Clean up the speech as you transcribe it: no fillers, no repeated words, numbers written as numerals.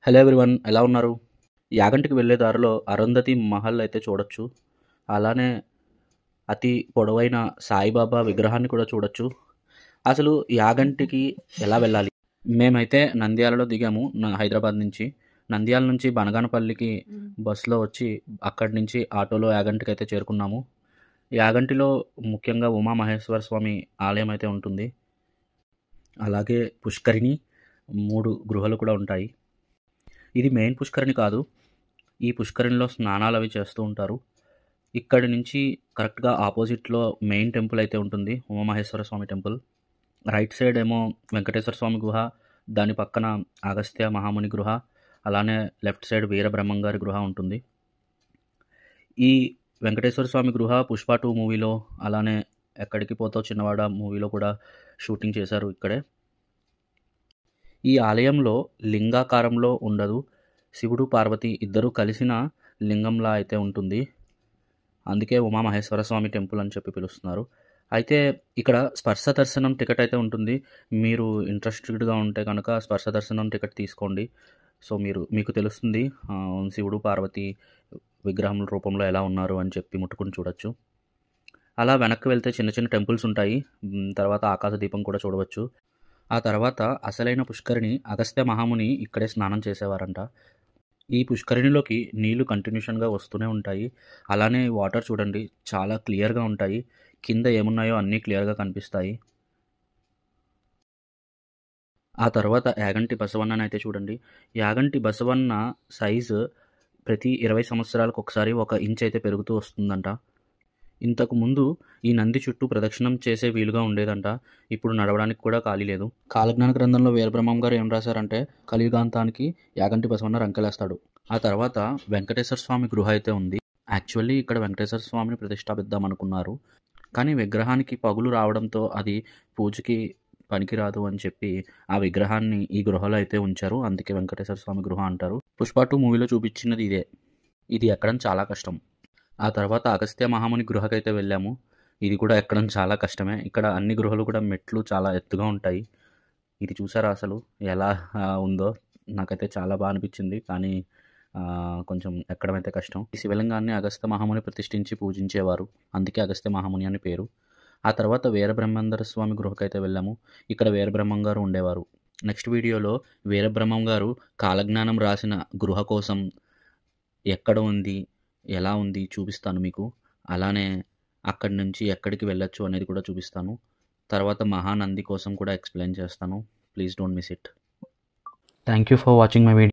Hello everyone, ఎలా ఉన్నారు? యాగంటికి వెళ్ళే దారిలో అరుంధతి మహల్ అయితే చూడొచ్చు. అలానే అతి పొడవైన సాయిబాబా విగ్రహాన్ని కూడా చూడొచ్చు. అసలు యాగంటికి ఎలా వెళ్ళాలి? మేమైతే నంద్యాలలో దిగాము హైదరాబాద్ నుంచి. నంద్యాల నుంచి బనగానపల్లికి బస్సులో వచ్చి అక్కడి నుంచి ఆటోలో యాగంటికి అయితే చేరుకున్నాము. యాగంటిలో ముఖ్యంగా ఉమామహేశ్వర స్వామి ఆలయం అయితే ఉంటుంది. అలాగే పుష్కరిణి 3 గృహలు కూడా ఉంటాయి. ఇది మెయిన్ పుష్కరిణి కాదు. ఈ పుష్కరిణిలో స్నానాలు అవి చేస్తూ ఉంటారు. ఇక్కడి నుంచి కరెక్ట్గా ఆపోజిట్లో మెయిన్ టెంపుల్ అయితే ఉంటుంది, ఉమామహేశ్వర స్వామి టెంపుల్. రైట్ సైడ్ ఏమో వెంకటేశ్వర స్వామి గుహ, దాని పక్కన అగస్త్య మహాముని గృహ, అలానే లెఫ్ట్ సైడ్ వీరబ్రహ్మం గారి గృహ ఉంటుంది. ఈ వెంకటేశ్వర స్వామి గృహ పుష్ప 2 మూవీలో, అలానే ఎక్కడికి పోతావు చిన్నవాడ మూవీలో కూడా షూటింగ్ చేశారు ఇక్కడే. ఈ ఆలయంలో లింగాకారంలో ఉండదు, శివుడు పార్వతి ఇద్దరూ కలిసిన లింగంలా అయితే ఉంటుంది. అందుకే ఉమామహేశ్వర స్వామి టెంపుల్ అని చెప్పి పిలుస్తున్నారు. అయితే ఇక్కడ స్పర్శ దర్శనం టికెట్ అయితే ఉంటుంది. మీరు ఇంట్రెస్టెడ్గా ఉంటే కనుక స్పర్శ దర్శనం టికెట్ తీసుకోండి. సో మీకు తెలుస్తుంది శివుడు పార్వతి విగ్రహం రూపంలో ఎలా ఉన్నారు అని చెప్పి ముట్టుకుని చూడొచ్చు. అలా వెనక్కి వెళ్తే చిన్న చిన్న టెంపుల్స్ ఉంటాయి. తర్వాత ఆకాశ దీపం కూడా చూడవచ్చు. ఆ తర్వాత అసలైన పుష్కరిణి అగస్త్య మహాముని ఇక్కడే స్నానం చేసేవారంట. ఈ పుష్కరిణిలోకి నీళ్లు కంటిన్యూషన్గా వస్తూనే ఉంటాయి. అలానే వాటర్ చూడండి, చాలా క్లియర్గా ఉంటాయి. కింద ఏమున్నాయో అన్నీ క్లియర్గా కనిపిస్తాయి. ఆ తర్వాత యాగంటి బసవన్నని అయితే చూడండి. యాగంటి బసవన్న సైజు ప్రతి 20 సంవత్సరాలకు ఒకసారి 1 ఇంచ్ అయితే పెరుగుతూ వస్తుందంట. ఇంతకు ముందు ఈ నంది చుట్టూ ప్రదక్షిణం చేసే వీలుగా ఉండేదంట. ఇప్పుడు నడవడానికి కూడా ఖాళీ లేదు. కాలజ్ఞాన గ్రంథంలో వీరబ్రహ్మం గారు ఏం రాశారంటే, కలియుగాంతానికి యాగంటి బసవన్న రంకెలేస్తాడు. ఆ తర్వాత వెంకటేశ్వర స్వామి గృహ అయితే ఉంది. యాక్చువల్లీ ఇక్కడ వెంకటేశ్వర స్వామిని ప్రతిష్టాపిద్దాం అనుకున్నారు, కానీ విగ్రహానికి పగులు రావడంతో అది పూజకి పనికిరాదు అని చెప్పి ఆ విగ్రహాన్ని ఈ గృహలో అయితే ఉంచారు. అందుకే వెంకటేశ్వర స్వామి గృహ అంటారు. పుష్ప 2 మూవీలో చూపించినది ఇదే. ఇది ఎక్కడం చాలా కష్టం. ఆ తర్వాత అగస్త్య మహాముని గృహకైతే వెళ్ళాము. ఇది కూడా ఎక్కడం చాలా కష్టమే. ఇక్కడ అన్ని గృహలు కూడా మెట్లు చాలా ఎత్తుగా ఉంటాయి. ఇది చూసారా అసలు ఎలా ఉందో? నాకైతే చాలా బాగా అనిపించింది, కానీ కొంచెం ఎక్కడం అయితే కష్టం. ఈ శివలింగాన్ని అగస్త్య మహాముని ప్రతిష్ఠించి పూజించేవారు, అందుకే అగస్త్య మహాముని అని పేరు. ఆ తర్వాత వీరబ్రహ్మేంద్ర స్వామి గృహకైతే వెళ్ళాము. ఇక్కడ వీరబ్రహ్మం గారు ఉండేవారు. నెక్స్ట్ వీడియోలో వీరబ్రహ్మం గారు కాలజ్ఞానం రాసిన గృహ కోసం ఎక్కడ ఉంది, ఎలా ఉంది చూపిస్తాను మీకు. అలానే అక్కడి నుంచి ఎక్కడికి వెళ్ళొచ్చు అనేది కూడా చూపిస్తాను. తర్వాత మహానంది కోసం కూడా ఎక్స్ప్లెయిన్ చేస్తాను. Please don't miss it. Thank you for watching my video.